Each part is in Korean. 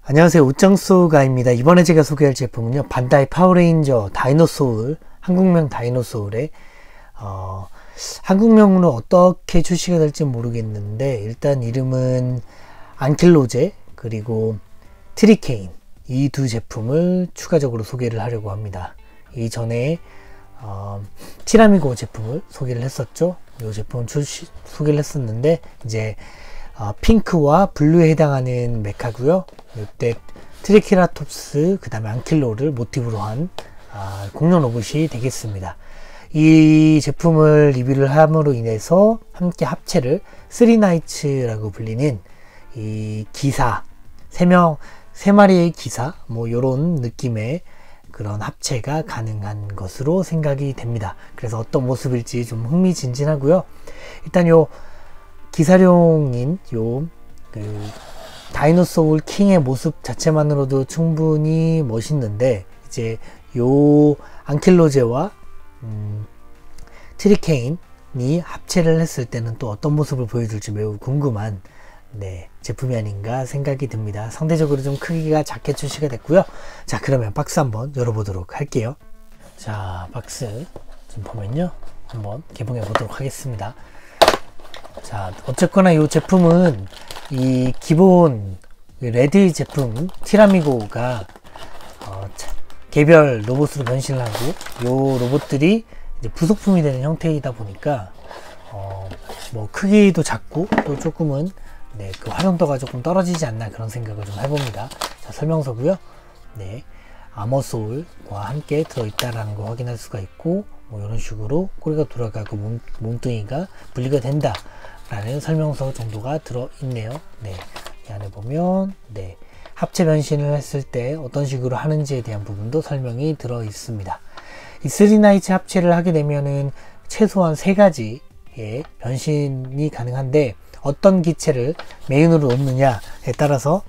안녕하세요, 웃장소가입니다. 이번에 제가 소개할 제품은요, 반다이 파워레인저 다이노소울, 한국명 다이노소울의 한국명으로 어떻게 출시가 될지 모르겠는데, 일단 이름은 안킬로제 그리고 트리케인, 이 두 제품을 추가적으로 소개를 하려고 합니다. 이전에 티라미고 제품을 소개를 했었죠. 이 제품을 소개를 했었는데, 이제 핑크와 블루에 해당하는 메카고요. 이때 트리케라톱스, 그 다음에 안킬로를 모티브로 한 공룡 로봇이 되겠습니다. 이 제품을 리뷰를 함으로 인해서 함께 합체를 쓰리나이츠라고 불리는 이 기사, 세 마리의 기사, 뭐 요런 느낌의 그런 합체가 가능한 것으로 생각이 됩니다. 그래서 어떤 모습일지 좀 흥미진진하고요. 일단 요 기사룡인 다이노소울 킹의 모습 자체만으로도 충분히 멋있는데, 이제 요 안킬로제와 트리케인이 합체를 했을 때는 또 어떤 모습을 보여줄지 매우 궁금한 제품이 아닌가 생각이 듭니다. 상대적으로 좀 크기가 작게 출시가 됐고요. 자, 그러면 박스 한번 열어보도록 할게요. 자, 박스 지금 보면요, 한번 개봉해 보도록 하겠습니다. 자, 어쨌거나 이 제품은 이 기본 레드 제품 티라미고가 개별 로봇으로 변신을 하고, 이 로봇들이 이제 부속품이 되는 형태이다 보니까 뭐 크기도 작고 또 조금은 그 활용도가 조금 떨어지지 않나 그런 생각을 좀 해봅니다. 자, 설명서고요. 아머소울과 함께 들어있다라는 거 확인할 수가 있고, 뭐 이런 식으로 꼬리가 돌아가고 몸뚱이가 분리가 된다 라는 설명서 정도가 들어있네요. 이 안에 보면 합체 변신을 했을 때 어떤 식으로 하는지에 대한 부분도 설명이 들어 있습니다. 이 쓰리나이츠 합체를 하게 되면은 최소한 3가지의 변신이 가능한데, 어떤 기체를 메인으로 놓느냐에 따라서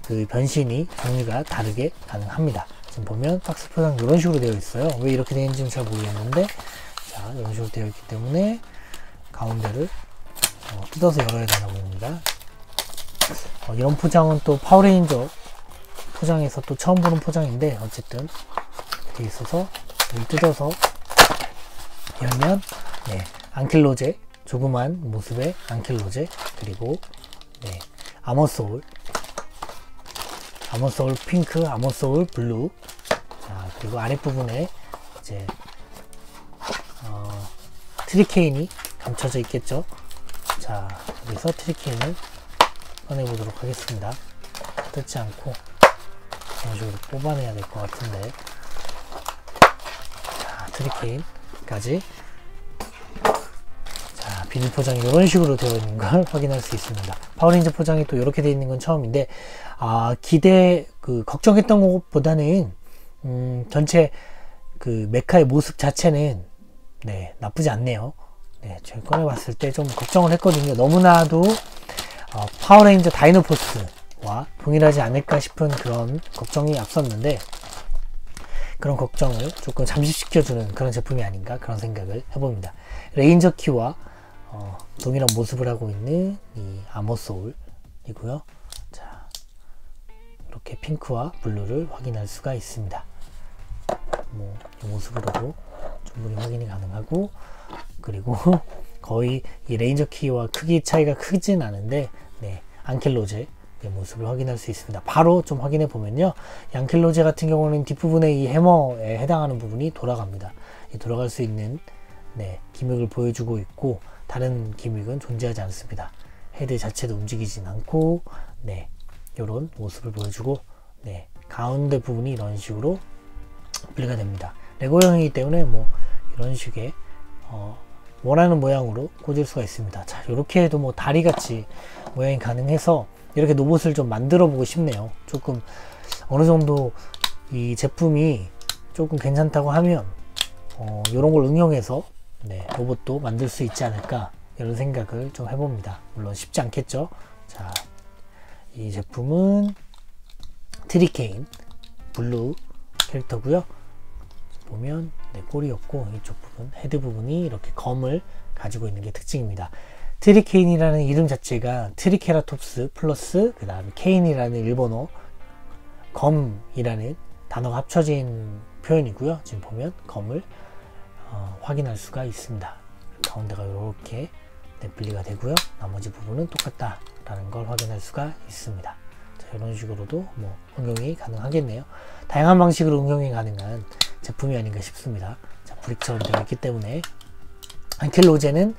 그 변신이 종류가 다르게 가능합니다. 지금 보면 박스 포장 이런 식으로 되어 있어요. 왜 이렇게 되어 있는지는 잘 모르겠는데, 자, 이런 식으로 되어 있기 때문에 가운데를 뜯어서 열어야 되나 봅니다. 이런 포장은 또 파워레인저 포장에서 또 처음 보는 포장인데, 어쨌든 되어 있어서 이걸 뜯어서 열면 안킬로제, 조그만 모습의 안킬로제, 그리고 아머소울 핑크, 아머소울 블루, 자, 그리고 아랫부분에 이제 트리케인이 감춰져 있겠죠. 자, 여기서 트리케인을 꺼내보도록 하겠습니다. 뜯지 않고 이런 식으로 뽑아내야 될 것 같은데, 자, 트리케인까지, 자, 비닐 포장이 이런 식으로 되어 있는 걸 확인할 수 있습니다. 파워레인저 포장이 또 이렇게 되어 있는 건 처음인데, 걱정했던 것보다는 전체 그 메카의 모습 자체는 나쁘지 않네요. 제가 꺼내봤을 때 좀 걱정을 했거든요. 너무나도 파워레인저 다이노포스와 동일하지 않을까 싶은 그런 걱정이 앞섰는데, 그런 걱정을 조금 잠식시켜주는 그런 제품이 아닌가 그런 생각을 해봅니다. 레인저 키와 동일한 모습을 하고 있는 이 아머소울이고요. 자, 이렇게 핑크와 블루를 확인할 수가 있습니다. 뭐 이 모습으로도 충분히 확인이 가능하고, 그리고 거의 이 레인저 키와 크기 차이가 크진 않은데 안킬로제 모습을 확인할 수 있습니다. 바로 좀 확인해 보면요, 이 안킬로제 같은 경우는 뒷부분에 이 해머에 해당하는 부분이 돌아갑니다. 이 돌아갈 수 있는 기믹을 보여주고 있고, 다른 기믹은 존재하지 않습니다. 헤드 자체도 움직이진 않고 이런 모습을 보여주고, 가운데 부분이 이런 식으로 분리가 됩니다. 레고형이기 때문에 뭐 이런 식의 원하는 모양으로 꽂을 수가 있습니다. 자, 이렇게 해도 뭐 다리같이 모양이 가능해서 이렇게 로봇을 좀 만들어 보고 싶네요. 조금 어느 정도 이 제품이 조금 괜찮다고 하면 이런 걸 응용해서 로봇도 만들 수 있지 않을까 이런 생각을 좀 해봅니다. 물론 쉽지 않겠죠. 자, 이 제품은 트리케인 블루 캐릭터고요. 보면 꼬리였고, 이쪽 부분 헤드 부분이 이렇게 검을 가지고 있는 게 특징입니다. 트리케인이라는 이름 자체가 트리케라톱스 플러스 그 다음에 케인이라는 일본어 검이라는 단어가 합쳐진 표현이고요. 지금 보면 검을 확인할 수가 있습니다. 가운데가 이렇게 분리가 되고요. 나머지 부분은 똑같다라는 걸 확인할 수가 있습니다. 자, 이런 식으로도 뭐 응용이 가능하겠네요. 다양한 방식으로 응용이 가능한 제품이 아닌가 싶습니다. 자, 브릭처럼 되어 있기 때문에 안킬로제는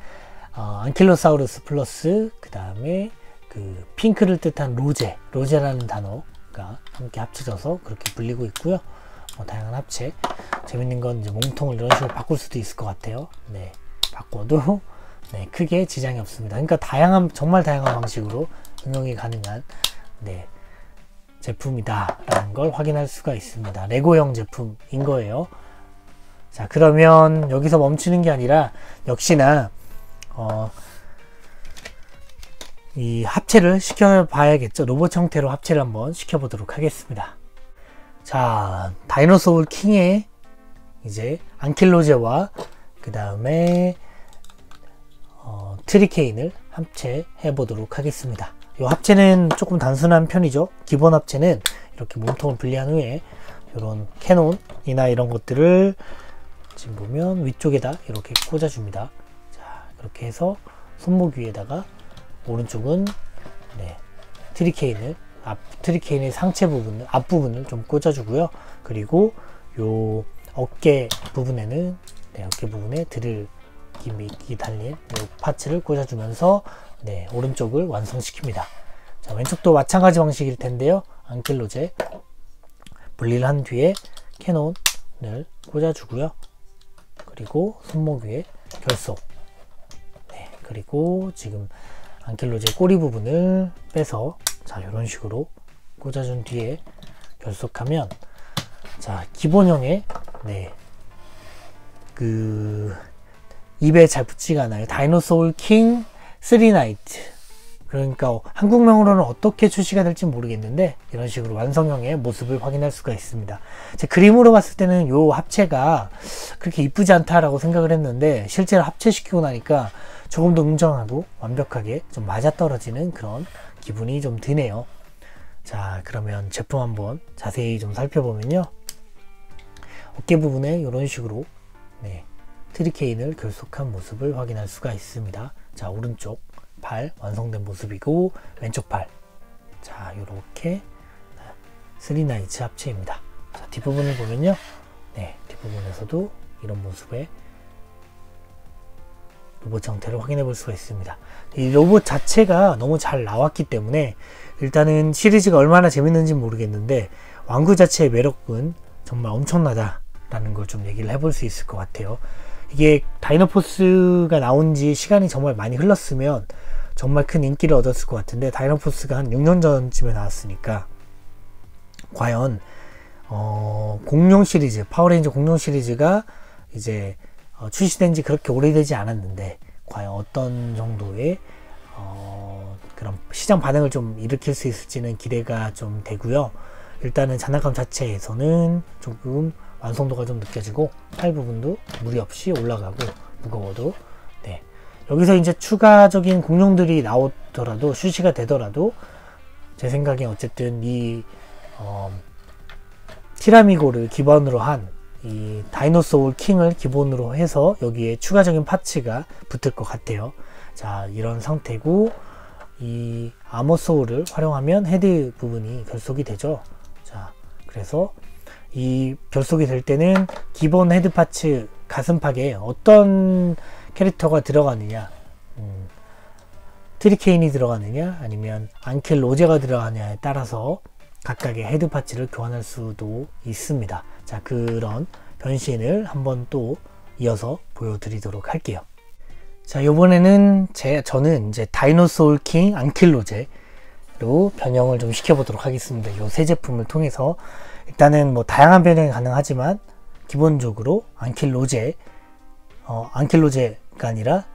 안킬로사우루스 플러스 그 다음에 그 핑크를 뜻한 로제라는 단어가 함께 합쳐져서 그렇게 불리고 있고요. 다양한 합체. 재밌는 건 이제 몸통을 이런 식으로 바꿀 수도 있을 것 같아요. 네, 바꿔도 네, 크게 지장이 없습니다. 그러니까 정말 다양한 방식으로 응용이 가능한 네, 제품이다 라는 걸 확인할 수가 있습니다. 레고형 제품인 거예요. 자, 그러면 여기서 멈추는 게 아니라 역시나 이 합체를 시켜봐야겠죠. 로봇 형태로 합체를 한번 시켜보도록 하겠습니다. 자, 다이노소울 킹의 이제 안킬로제와 그 다음에 트리케인을 합체해 보도록 하겠습니다. 이 합체는 조금 단순한 편이죠. 기본 합체는 이렇게 몸통을 분리한 후에 이런 캐논이나 이런 것들을 지금 보면 위쪽에다 이렇게 꽂아줍니다. 자, 이렇게 해서 손목 위에다가 오른쪽은 네, 트리케인의 상체 부분, 앞부분을 좀 꽂아주고요. 그리고 요 어깨 부분에는 네, 어깨 부분에 미끼 달린 요 파츠를 꽂아주면서 네, 오른쪽을 완성시킵니다. 자, 왼쪽도 마찬가지 방식일 텐데요. 안킬로제 분리를 한 뒤에 캐논을 꽂아주고요. 그리고 손목 위에 결속. 네, 그리고 지금 안킬로제 꼬리 부분을 빼서 자, 이런 식으로 꽂아준 뒤에 결속하면 자, 기본형의 네, 입에 잘 붙지가 않아요. 다이노소울 킹 3나이트. 그러니까 한국명으로는 어떻게 출시가 될지 모르겠는데 이런 식으로 완성형의 모습을 확인할 수가 있습니다. 제 그림으로 봤을 때는 요 합체가 그렇게 이쁘지 않다라고 생각을 했는데 실제로 합체시키고 나니까 조금 더 웅장하고 완벽하게 좀 맞아떨어지는 그런 기분이 좀 드네요. 자, 그러면 제품 한번 자세히 좀 살펴보면요. 어깨 부분에 이런 식으로 네, 트리케인을 결속한 모습을 확인할 수가 있습니다. 자, 오른쪽 팔 완성된 모습이고 왼쪽 팔 자, 요렇게 3나이츠 합체입니다. 자, 뒷부분을 보면요. 네, 뒷부분에서도 이런 모습의 로봇 형태를 확인해 볼 수가 있습니다. 이 로봇 자체가 너무 잘 나왔기 때문에 일단은 시리즈가 얼마나 재밌는지 모르겠는데 완구 자체의 매력은 정말 엄청나다라는 걸 좀 얘기를 해볼 수 있을 것 같아요. 이게 다이노포스가 나온 지 시간이 정말 많이 흘렀으면 정말 큰 인기를 얻었을 것 같은데 다이노포스가 한 6년 전쯤에 나왔으니까 과연 공룡 시리즈, 파워레인저 공룡 시리즈가 이제 출시된 지 그렇게 오래되지 않았는데 과연 어떤 정도의 그런 시장 반응을 좀 일으킬 수 있을지는 기대가 좀 되고요. 일단은 장난감 자체에서는 조금 완성도가 좀 느껴지고 팔 부분도 무리 없이 올라가고 무거워도 네. 여기서 이제 추가적인 공룡들이 나오더라도 출시가 되더라도 제 생각에 어쨌든 이 티라미고를 기반으로 한 이 다이노소울 킹을 기본으로 해서 여기에 추가적인 파츠가 붙을 것 같아요. 자, 이런 상태고 이 아머소울을 활용하면 헤드 부분이 결속이 되죠. 자, 그래서 이 결속이 될 때는 기본 헤드 파츠 가슴팍에 어떤 캐릭터가 들어가느냐, 트리케인이 들어가느냐 아니면 안킬로제가 들어가느냐에 따라서 각각의 헤드 파츠를 교환할 수도 있습니다. 자, 그런 변신을 한번 또 이어서 보여드리도록 할게요. 자, 요번에는 저는 이제 다이노소울 킹 안킬로제로 변형을 좀 시켜보도록 하겠습니다. 요 새 제품을 통해서 일단은 뭐 다양한 변형이 가능하지만 기본적으로 안킬로제가 아니라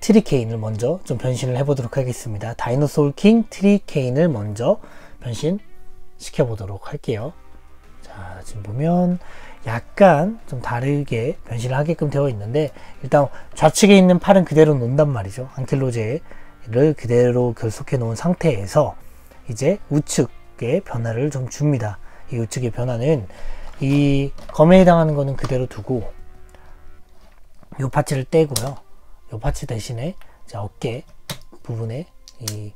트리케인을 먼저 좀 변신을 해보도록 하겠습니다. 다이노소울 킹 트리케인을 먼저 변신 시켜보도록 할게요. 자, 지금 보면 약간 좀 다르게 변신을 하게끔 되어 있는데 일단 좌측에 있는 팔은 그대로 놓는단 말이죠. 안킬로제를 그대로 결속해 놓은 상태에서 이제 우측에 변화를 좀 줍니다. 이 우측의 변화는 이 검에 해당하는 거는 그대로 두고 요 파츠를 떼고요. 요 파츠 대신에 자, 어깨 부분에 이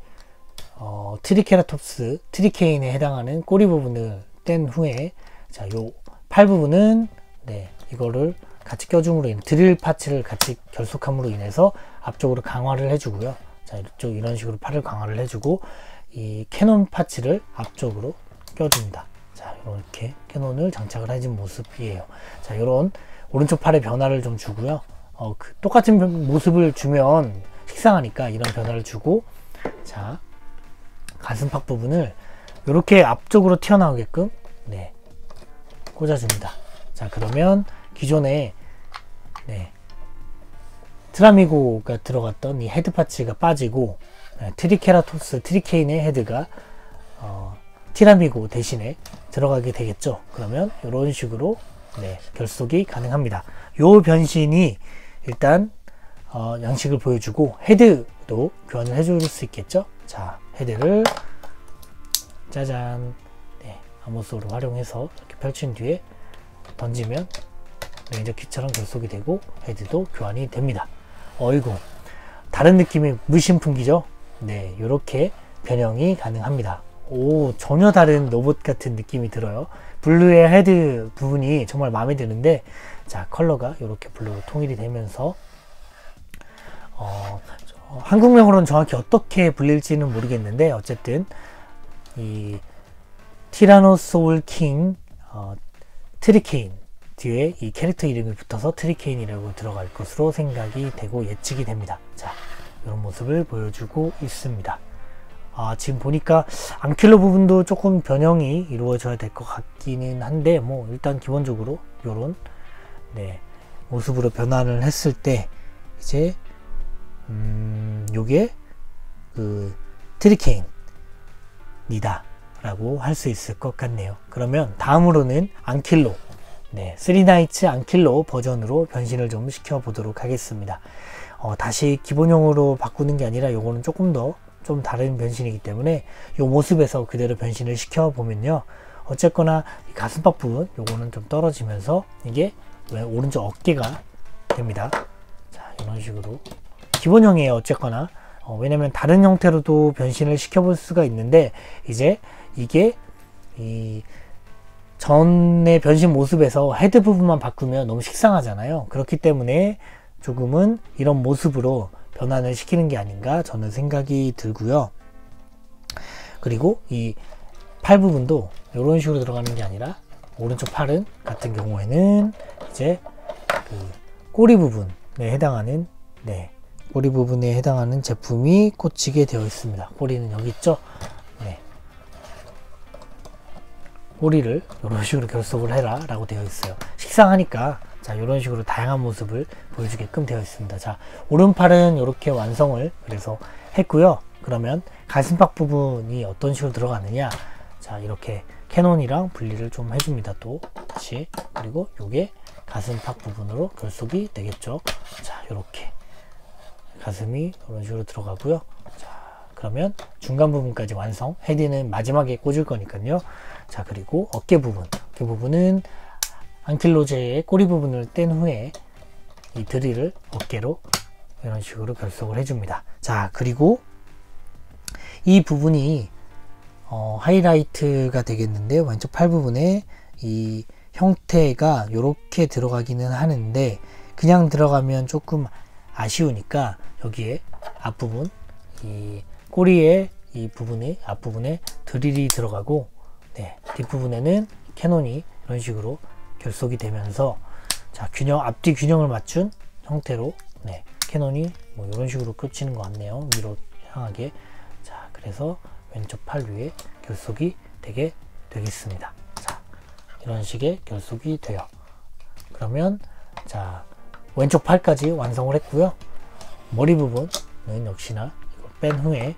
트리케라톱스 트리케인에 해당하는 꼬리 부분을 뗀 후에 자, 요 팔 부분은 네, 이거를 같이 껴줌으로 인해 드릴 파츠를 같이 결속함으로 인해서 앞쪽으로 강화를 해주고요. 자, 이쪽 이런 식으로 팔을 강화를 해주고 이 캐논 파츠를 앞쪽으로 껴줍니다. 자, 이렇게 캐논을 장착을 해준 모습이에요. 자, 이런 오른쪽 팔의 변화를 좀 주고요. 똑같은 모습을 주면 식상하니까 이런 변화를 주고, 자, 가슴팍 부분을 이렇게 앞쪽으로 튀어나오게끔 네, 꽂아줍니다. 자, 그러면 기존에 네, 트라미고가 들어갔던 이 헤드 파츠가 빠지고 네, 트리케라톱스 트리케인의 헤드가 티라미고 대신에 들어가게 되겠죠. 그러면 이런 식으로 네, 결속이 가능합니다. 요 변신이 일단 양식을 보여주고 헤드도 교환을 해줄 수 있겠죠. 자, 헤드를 짜잔 네, 아모스로 활용해서 이렇게 펼친 뒤에 던지면 레인저 킥처럼 결속이 되고 헤드도 교환이 됩니다. 어이구, 다른 느낌의 물씬 풍기죠. 네, 이렇게 변형이 가능합니다. 오, 전혀 다른 로봇 같은 느낌이 들어요. 블루의 헤드 부분이 정말 마음에 드는데, 자, 컬러가 이렇게 블루로 통일이 되면서 한국명으로는 정확히 어떻게 불릴지는 모르겠는데 어쨌든 이 티라노소울 킹 트리케인 뒤에 이 캐릭터 이름이 붙어서 트리케인이라고 들어갈 것으로 생각이 되고 예측이 됩니다. 자, 이런 모습을 보여주고 있습니다. 지금 보니까 앙킬러 부분도 조금 변형이 이루어져야 될 것 같기는 한데, 뭐 일단 기본적으로 요런 네, 모습으로 변환을 했을 때 이제 요게 그 트리케인이다 라고 할 수 있을 것 같네요. 그러면 다음으로는 앙킬로 네, 3나이츠 앙킬로 버전으로 변신을 좀 시켜 보도록 하겠습니다. 다시 기본형으로 바꾸는 게 아니라 요거는 조금 더 좀 다른 변신이기 때문에 요 모습에서 그대로 변신을 시켜 보면요, 어쨌거나 이 가슴팍 부분 요거는 좀 떨어지면서 이게 오른쪽 어깨가 됩니다. 자, 이런 식으로 기본형이에요. 어쨌거나 왜냐면 다른 형태로도 변신을 시켜 볼 수가 있는데, 이제 이게 이 전의 변신 모습에서 헤드 부분만 바꾸면 너무 식상하잖아요. 그렇기 때문에 조금은 이런 모습으로 변환을 시키는 게 아닌가 저는 생각이 들고요. 그리고 이 팔 부분도 이런 식으로 들어가는 게 아니라 오른쪽 팔은 같은 경우에는 이제 그 꼬리 부분에 해당하는 네, 꼬리 부분에 해당하는 제품이 꽂히게 되어 있습니다. 꼬리는 여기 있죠. 네. 꼬리를 이런 식으로 결속을 해라 라고 되어 있어요. 식상하니까 자, 이런 식으로 다양한 모습을 보여주게끔 되어 있습니다. 자, 오른팔은 이렇게 완성을 그래서 했고요. 그러면 가슴팍 부분이 어떤 식으로 들어가느냐, 자, 이렇게 캐논이랑 분리를 좀 해줍니다. 또 다시, 그리고 요게 가슴팍 부분으로 결속이 되겠죠. 자, 이렇게 가슴이 이런 식으로 들어가고요. 자, 그러면 중간 부분까지 완성. 헤드는 마지막에 꽂을 거니까요. 자, 그리고 어깨 부분은 앙킬로제의 꼬리 부분을 뗀 후에 이 드릴을 어깨로 이런 식으로 결속을 해줍니다. 자, 그리고 이 부분이 하이라이트가 되겠는데, 왼쪽 팔 부분에 이 형태가 이렇게 들어가기는 하는데 그냥 들어가면 조금 아쉬우니까 여기에 앞부분, 이 꼬리의 이 부분에 앞부분에 드릴이 들어가고, 네, 뒷부분에는 캐논이 이런 식으로 결속이 되면서, 자, 앞뒤 균형을 맞춘 형태로 네, 캐논이 뭐 이런 식으로 꽂히는 것 같네요. 위로 향하게. 자, 그래서 왼쪽 팔 위에 결속이 되겠습니다. 자, 이런 식의 결속이 돼요. 그러면 자, 왼쪽 팔까지 완성을 했고요. 머리 부분은 역시나 이걸 뺀 후에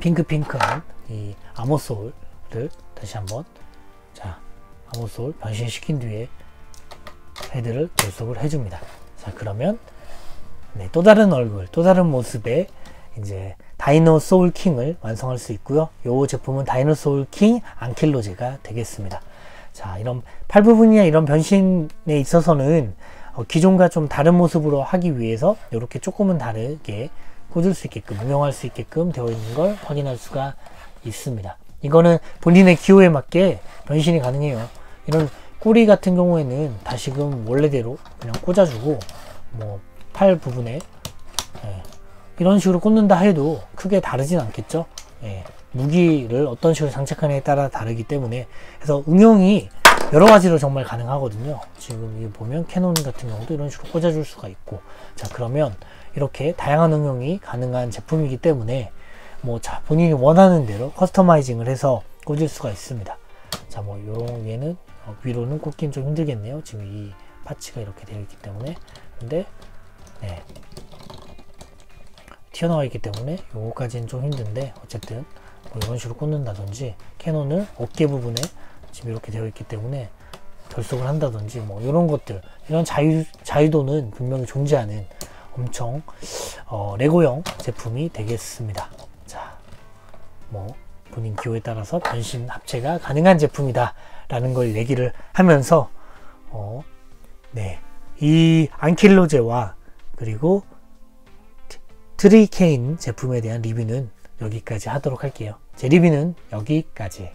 핑크한 이 아모소울을 다시 한번, 자, 아모소울 변신시킨 뒤에 헤드를 결속을 해줍니다. 자, 그러면 네, 또 다른 얼굴, 또 다른 모습의 이제 다이노 소울 킹을 완성할 수 있고요. 이 제품은 다이노 소울 킹 앙킬로제가 되겠습니다. 자, 이런 팔 부분이나 이런 변신에 있어서는 기존과 좀 다른 모습으로 하기 위해서 이렇게 조금은 다르게 꽂을 수 있게끔, 응용할 수 있게끔 되어 있는 걸 확인할 수가 있습니다. 이거는 본인의 기호에 맞게 변신이 가능해요. 이런 꼬리 같은 경우에는 다시금 원래대로 그냥 꽂아주고, 뭐 팔 부분에 이런 식으로 꽂는다 해도 크게 다르진 않겠죠. 무기를 어떤 식으로 장착하느냐에 따라 다르기 때문에, 그래서 응용이 여러 가지로 정말 가능하거든요. 지금 이 보면 캐논 같은 경우도 이런 식으로 꽂아줄 수가 있고, 자, 그러면 이렇게 다양한 응용이 가능한 제품이기 때문에 뭐 자, 본인이 원하는 대로 커스터마이징을 해서 꽂을 수가 있습니다. 자, 뭐 요런 얘는 위로는 꽂긴 좀 힘들겠네요. 지금 이 파츠가 이렇게 되어 있기 때문에. 근데 튀어나와 있기 때문에 요거까지는 좀 힘든데, 어쨌든 뭐 이런 식으로 꽂는다든지, 캐논을 어깨 부분에 지금 이렇게 되어 있기 때문에 결속을 한다든지, 뭐 이런 것들, 이런 자유도는 분명히 존재하는 엄청 레고형 제품이 되겠습니다. 자, 뭐 본인 기호에 따라서 변신 합체가 가능한 제품이다 라는 걸 얘기를 하면서 이 앙킬로제와 그리고 트리케인 제품에 대한 리뷰는 여기까지 하도록 할게요. 제 리뷰는 여기까지.